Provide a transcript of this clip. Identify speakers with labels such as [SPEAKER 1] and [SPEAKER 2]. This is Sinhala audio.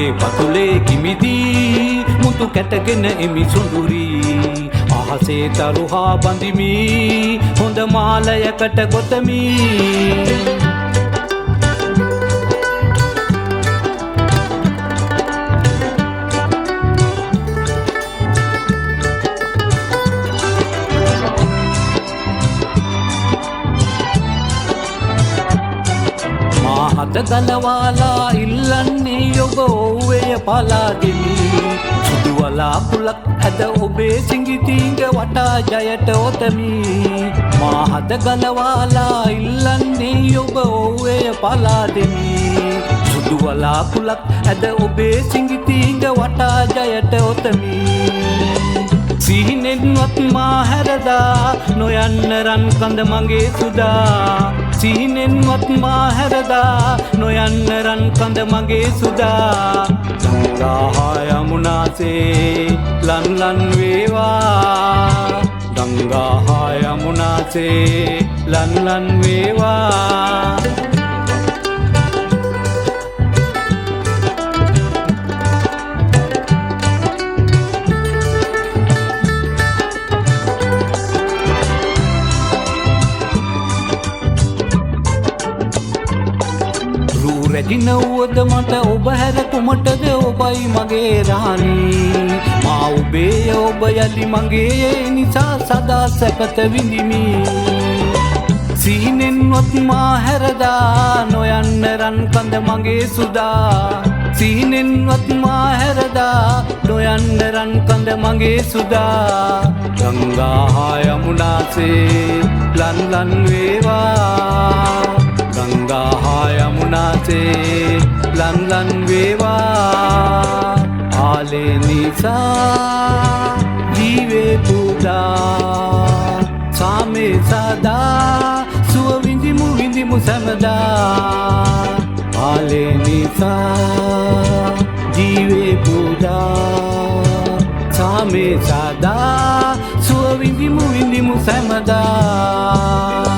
[SPEAKER 1] මගේ පතුලේ කිමිදී මුතු කැටගෙන එමි සුඳුරි අහසේ තරුහා බඳිමි හොඳ මාලයකට ගොතමි හද ගලවාලා ඉල්ලන්නේ ඔබ ඔව්වේ පලාදෙමි සුදු වලාකුලක් ඇද ඔබේ සිඟිතිංග වටා ජයට ඔතමි මා හද ගලවාලා ඉල්ලන්නේ ඔබ ඔව්වේ පලාදෙමි සුදු වලාකුලක් ඇද ඔබේ සිඟිතිංග වටා ජයට ඔතමි සිහිනෙන්වත් මා හැරදා නොයන්න රන් කඳ මගේ සුදා සිහිනෙන්වත් මා හැරදා නොයන්න රන් කඳ මගේ සුදා ගංගා හා යමුනාසේ ලන් ලන් වේවා ගංගා හා යමුනාසේ ලන් ලන් වේවා රැජිනව්වද මට ඔබ හැර කුමටද ඔබයි මගේ රාණී මා ඔබේ ඔබ යලි මගේ නිසා සදා සැපත විඳිමි සීනෙන්වත් මා හැරදා නොයන්න රන් කඳ මගේ සුදා සීනෙන්වත් මා හැරදා නොයන්න රන් කඳ මගේ සුදා ගංගා හා යමුනාසේ ලන් ලන් වේවා ගංගා හා යමුනාසේ ලන් ලන් වේවා ආලේ නිසා ජීවේ පුදා සාමේ සදා සුව විඳිමු සැමදා ආලේ නිසා ජීවේ පුදා සාමේ සදා සුව විඳිමු සැමදා